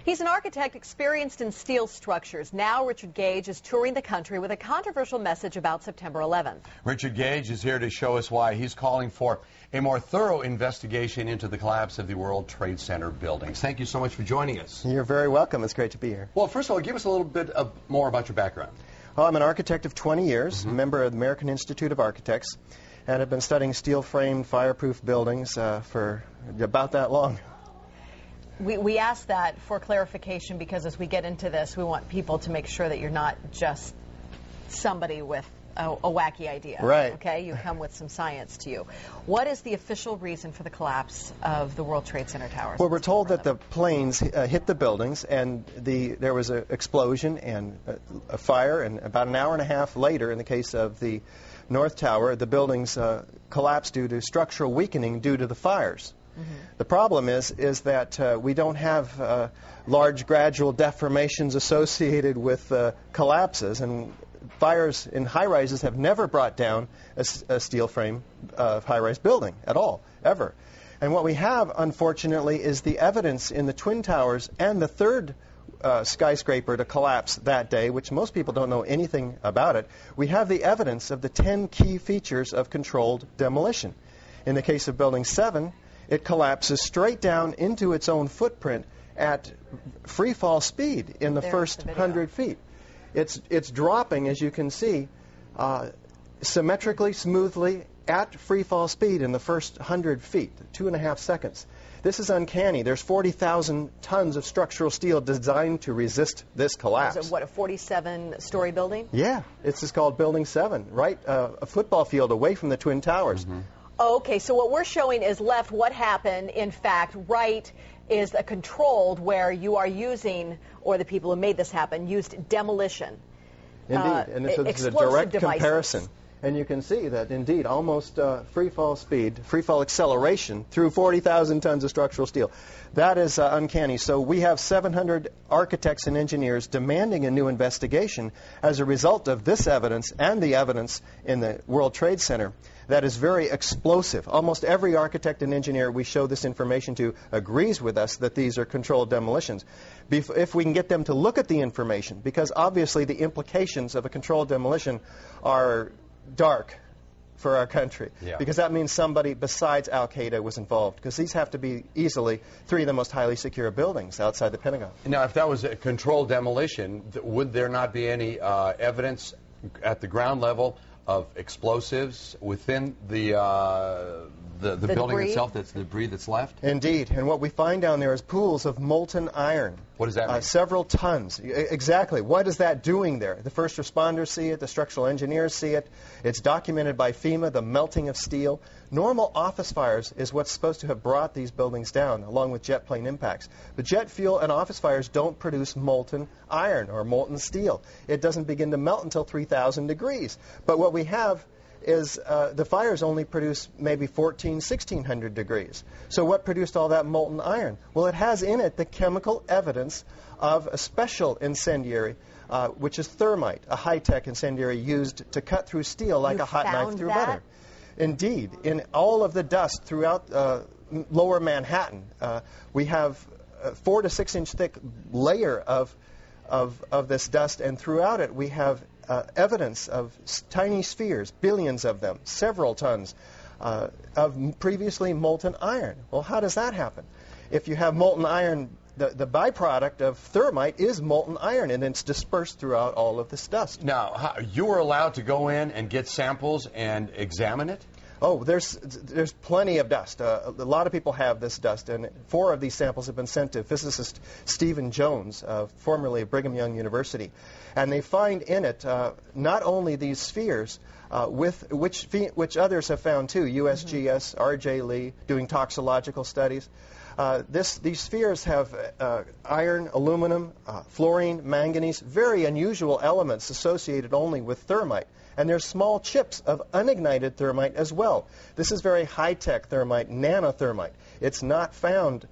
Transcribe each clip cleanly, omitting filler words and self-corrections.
He's an architect experienced in steel structures. Now Richard Gage is touring the country with a controversial message about September 11th. Richard Gage is here to show us why he's calling for a more thorough investigation into the collapse of the World Trade Center buildings. Thank you so much for joining us. You're very welcome. It's great to be here. Well, first of all, give us a little bit more about your background. Well, I'm an architect of 20 years, a member of the American Institute of Architects, and have been studying steel-framed, fireproof buildings for about that long. We ask that for clarification because as we get into this, we want people to make sure that you're not just somebody with a wacky idea. Right. Okay? You come with some science to you. What is the official reason for the collapse of the World Trade Center towers? Well, we're told that the planes hit the buildings and there was an explosion and a fire, and about an hour and a half later, in the case of the North Tower, the buildings collapsed due to structural weakening due to the fires. The problem is that we don't have large gradual deformations associated with collapses, and fires in high-rises have never brought down a steel frame high-rise building at all, ever. And what we have, unfortunately, is the evidence in the Twin Towers and the third skyscraper to collapse that day, which most people don't know anything about it. We have the evidence of the 10 key features of controlled demolition. In the case of Building 7, it collapses straight down into its own footprint at free fall speed in the first 100 feet. It's dropping, as you can see, symmetrically, smoothly, at free fall speed in the first 100 feet, 2.5 seconds. This is uncanny. There's 40,000 tons of structural steel designed to resist this collapse. Is it, what, a 47-story building? Yeah, this is called Building 7, right? A football field away from the Twin Towers. Okay, so what we're showing is left what happened. In fact, right is a controlled where you are using, or the people who made this happen, used demolition. Indeed, and so this is a direct comparison. And you can see that, indeed, almost free fall speed, free fall acceleration through 40,000 tons of structural steel. That is uncanny. So we have 700 architects and engineers demanding a new investigation as a result of this evidence and the evidence in the World Trade Center. That is very explosive. Almost every architect and engineer we show this information to agrees with us that these are controlled demolitions. If we can get them to look at the information, because obviously the implications of a controlled demolition are dark for our country, because that means somebody besides Al-Qaeda was involved, because these have to be easily 3 of the most highly secure buildings outside the Pentagon. Now, if that was a controlled demolition, would there not be any evidence at the ground level of explosives within the building itself, that's the debris that's left? Indeed, and what we find down there is pools of molten iron. What does that mean? Several tons. Exactly. What is that doing there? The first responders see it, the structural engineers see it. It's documented by FEMA, the melting of steel. Normal office fires is what's supposed to have brought these buildings down, along with jet plane impacts. But jet fuel and office fires don't produce molten iron or molten steel. It doesn't begin to melt until 3,000 degrees. But what we have is the fires only produce maybe 1,600 degrees. So what produced all that molten iron? Well, it has in it the chemical evidence of a special incendiary, which is thermite, a high-tech incendiary used to cut through steel like a hot knife through butter. Indeed. In all of the dust throughout lower Manhattan, we have a 4 to 6 inch thick layer of this dust, and throughout it we have evidence of tiny spheres, billions of them, several tons of previously molten iron. Well, how does that happen? If you have molten iron, the byproduct of thermite is molten iron, and it's dispersed throughout all of this dust. Now, you were allowed to go in and get samples and examine it? Oh, there's plenty of dust. A lot of people have this dust, and 4 of these samples have been sent to physicist Stephen Jones, formerly of Brigham Young University. And they find in it not only these spheres, which others have found too, USGS, R.J. Lee, doing toxicological studies. These spheres have iron, aluminum, fluorine, manganese, very unusual elements associated only with thermite. And there's small chips of unignited thermite as well. This is very high-tech thermite, nanothermite. It's not found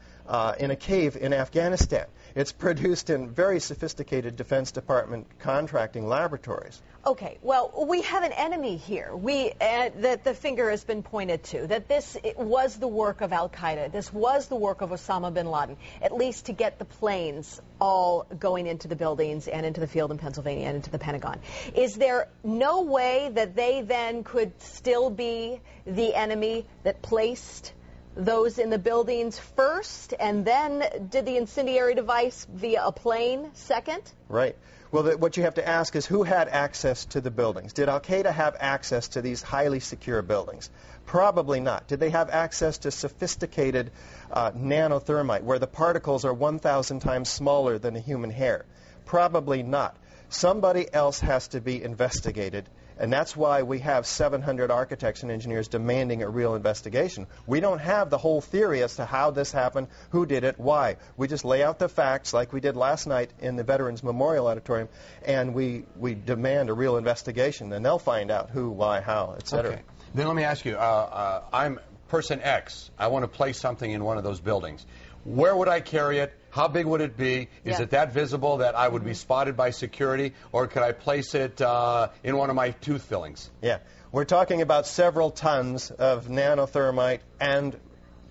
in a cave in Afghanistan. It's produced in very sophisticated Defense Department contracting laboratories. Okay, well, we have an enemy here. That the finger has been pointed to, that this was the work of al-Qaeda. This was the work of Osama bin Laden, at least to get the planes all going into the buildings and into the field in Pennsylvania and into the Pentagon. Is there no way that they then could still be the enemy that placed those in the buildings first and then did the incendiary device via a plane second? Right. Well, what you have to ask is who had access to the buildings? Did al-Qaeda have access to these highly secure buildings? Probably not. Did they have access to sophisticated nanothermite, where the particles are 1,000 times smaller than a human hair? Probably not. Somebody else has to be investigated, and that's why we have 700 architects and engineers demanding a real investigation. We don't have the whole theory as to how this happened, who did it, why. We just lay out the facts like we did last night in the Veterans Memorial Auditorium, and we demand a real investigation, and they'll find out who, why, how, etc. Okay. Then let me ask you, I'm person X. I want to place something in one of those buildings. Where would I carry it? How big would it be? Is it that visible that I would be spotted by security? Or could I place it in one of my tooth fillings? Yeah. We're talking about several tons of nanothermite and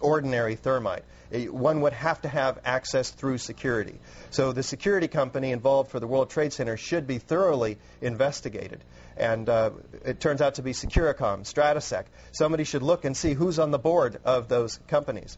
ordinary thermite. One would have to have access through security. So the security company involved for the World Trade Center should be thoroughly investigated. And it turns out to be Securicom, Stratosec. Somebody should look and see who's on the board of those companies.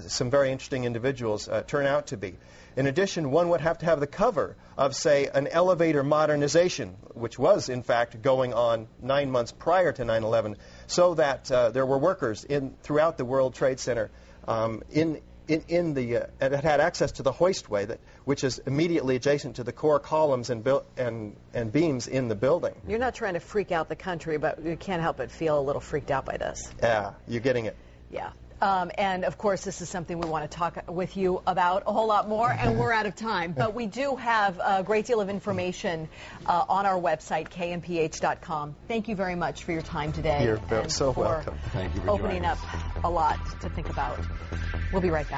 Some very interesting individuals turn out to be. In addition, one would have to have the cover of, say, an elevator modernization, which was, in fact, going on 9 months prior to 9/11, so that there were workers throughout the World Trade Center that had access to the hoistway, which is immediately adjacent to the core columns and beams in the building. You're not trying to freak out the country, but you can't help but feel a little freaked out by this. Yeah, you're getting it. Yeah. And, of course, this is something we want to talk with you about a whole lot more, and we're out of time. But we do have a great deal of information on our website, kmph.com. Thank you very much for your time today. You're so welcome. Thank you for opening joining up us. a lot to think about. We'll be right back.